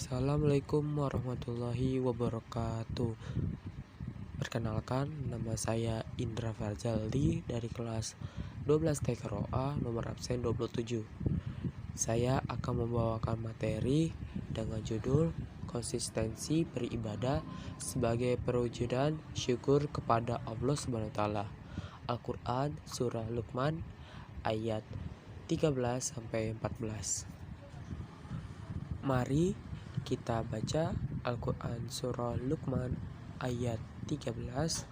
Assalamualaikum warahmatullahi wabarakatuh. Perkenalkan, nama saya Indra Farzaldi dari kelas 12 TKROA nomor absen 27. Saya akan membawakan materi dengan judul konsistensi beribadah sebagai perwujudan syukur kepada Allah SWT. Al-Quran Surah Luqman ayat 13-14. Mari kita baca Al-Quran Surah Luqman ayat 13-14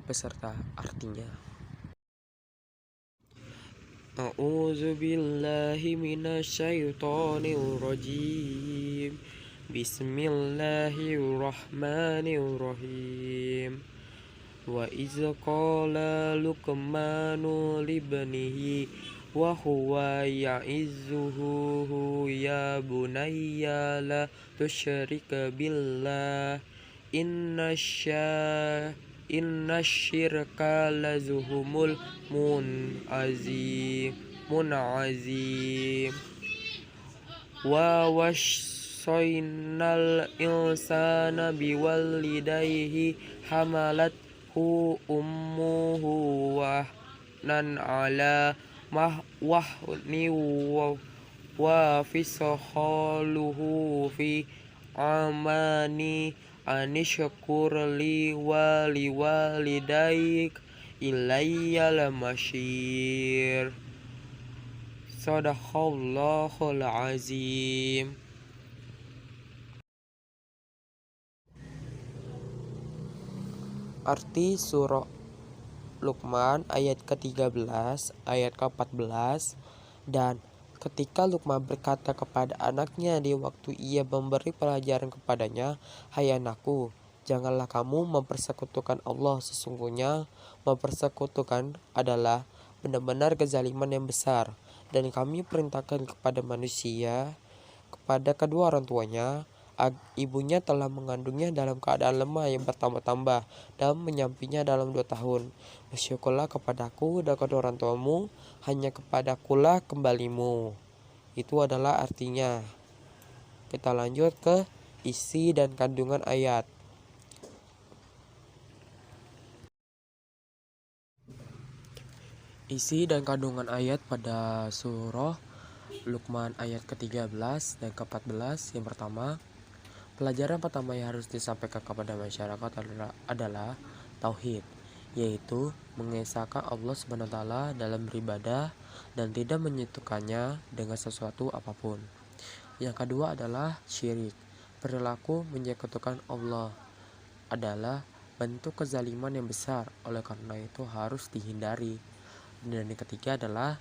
beserta artinya. A'udzu billahi minasyaitonir rajim. Bismillahirrahmanirrahim. Wa iz qala Luqmanu libnihi wa huwa ya'izzuhu ya bunayya la tusyrik billah innasyirka lazuhumul munazim wa wassaynal insana biwalidayhi hamalathu ummuhu wahnan ala wahni wa fisakhaluhu fi amani anishkur li wa liwalidaik ilayyal masyir. Shadaqallahul azim. Arti surah Luqman ayat ke-13, ayat ke-14. Dan ketika Luqman berkata kepada anaknya di waktu ia memberi pelajaran kepadanya, "Hai anakku, janganlah kamu mempersekutukan Allah. Sesungguhnya mempersekutukan adalah benar-benar kezaliman yang besar. Dan kami perintahkan kepada manusia, kepada kedua orang tuanya, ibunya telah mengandungnya dalam keadaan lemah yang bertambah-tambah dan menyampinya dalam 2 tahun. Bersyukurlah kepadaku dan kedua orang tuamu, hanya kepadakulah kembalimu." Itu adalah artinya. Kita lanjut ke isi dan kandungan ayat. Isi dan kandungan ayat pada surah Luqman ayat ke-13 dan ke-14. Yang pertama, pelajaran pertama yang harus disampaikan kepada masyarakat adalah tauhid, yaitu mengesahkan Allah SWT dalam beribadah dan tidak menyekutukannya dengan sesuatu apapun. Yang kedua adalah syirik. Perilaku menyekutukan Allah adalah bentuk kezaliman yang besar, oleh karena itu harus dihindari. Dan yang ketiga adalah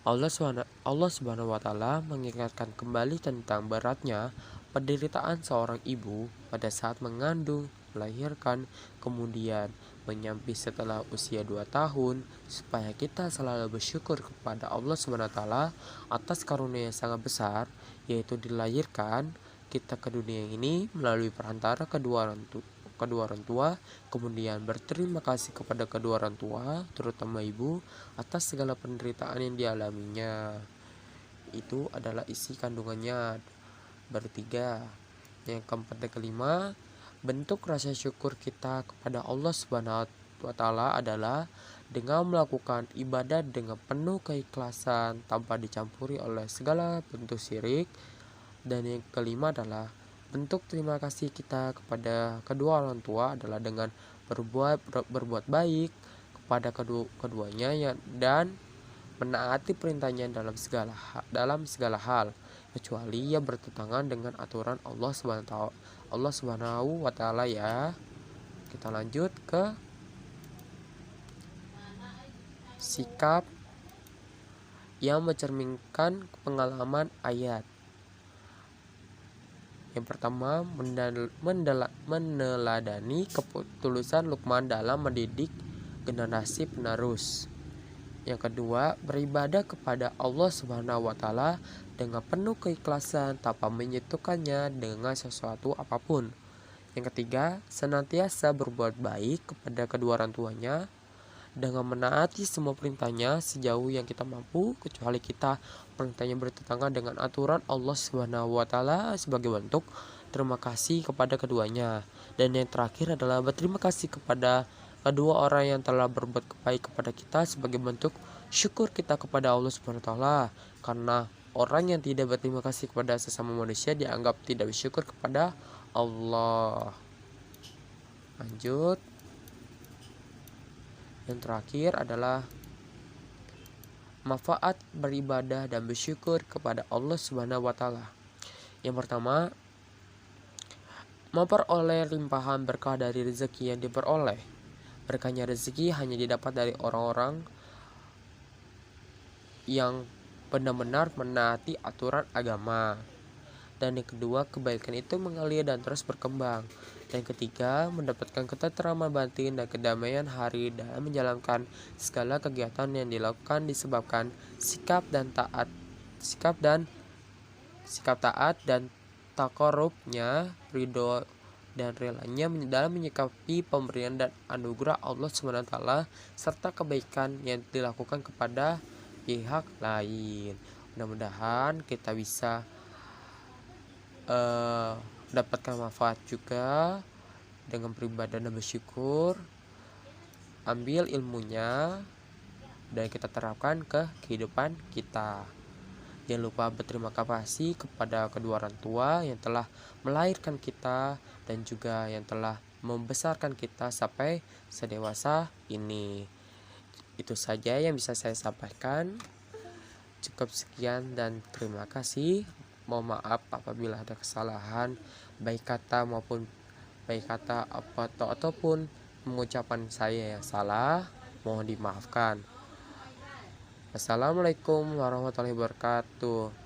Allah SWT mengingatkan kembali tentang beratnya penderitaan seorang ibu pada saat mengandung, melahirkan, kemudian menyampi setelah usia 2 tahun, supaya kita selalu bersyukur kepada Allah SWT atas karunia yang sangat besar, yaitu dilahirkan kita ke dunia ini melalui perantara kedua orang tua, kemudian berterima kasih kepada kedua orang tua, terutama ibu, atas segala penderitaan yang dialaminya. Itu adalah isi kandungannya bertiga. Yang keempat dan kelima, bentuk rasa syukur kita kepada Allah SWT adalah dengan melakukan ibadah dengan penuh keikhlasan tanpa dicampuri oleh segala bentuk syirik. Dan yang kelima adalah bentuk terima kasih kita kepada kedua orang tua adalah dengan berbuat baik kepada keduanya dan menaati perintahnya dalam segala hal, kecuali ia bertentangan dengan aturan Allah Subhanahu wa taala ya. Kita lanjut ke sikap yang mencerminkan pengalaman ayat. Yang pertama, meneladani ketulusan Luqman dalam mendidik generasi penerus. Yang kedua, beribadah kepada Allah Subhanahu wa taala dengan penuh keikhlasan tanpa menyekutukannya dengan sesuatu apapun. Yang ketiga, senantiasa berbuat baik kepada kedua orang tuanya dengan menaati semua perintahnya sejauh yang kita mampu, kecuali kita perintahnya bertentangan dengan aturan Allah Subhanahu wa taala sebagai bentuk terima kasih kepada keduanya. Dan yang terakhir adalah berterima kasih kepada kedua orang yang telah berbuat baik kepada kita sebagai bentuk syukur kita kepada Allah Subhanahu wa taala, karena orang yang tidak berterima kasih kepada sesama manusia dianggap tidak bersyukur kepada Allah. Lanjut. Yang terakhir adalah manfaat beribadah dan bersyukur kepada Allah Subhanahu wa taala. Yang pertama, memperoleh limpahan berkah dari rezeki yang diperoleh. Berkahnya rezeki hanya didapat dari orang-orang yang benar-benar menaati aturan agama. Dan yang kedua, kebaikan itu mengalir dan terus berkembang. Dan ketiga, mendapatkan ketenteraman batin dan kedamaian hari dalam menjalankan segala kegiatan yang dilakukan disebabkan sikap taat dan takarubnya, ridho dan relanya dalam menyikapi pemberian dan anugerah Allah SWT serta kebaikan yang dilakukan kepada pihak lain. Mudah-mudahan kita bisa dapatkan manfaat juga dengan beribadah dan bersyukur. Ambil ilmunya dan kita terapkan ke kehidupan kita. Jangan lupa berterima kasih kepada kedua orang tua yang telah melahirkan kita dan juga yang telah membesarkan kita sampai sedewasa ini. Itu saja yang bisa saya sampaikan. Cukup sekian dan terima kasih. Mohon maaf apabila ada kesalahan baik kata ataupun pengucapan saya yang salah, mohon dimaafkan. Assalamualaikum warahmatullahi wabarakatuh.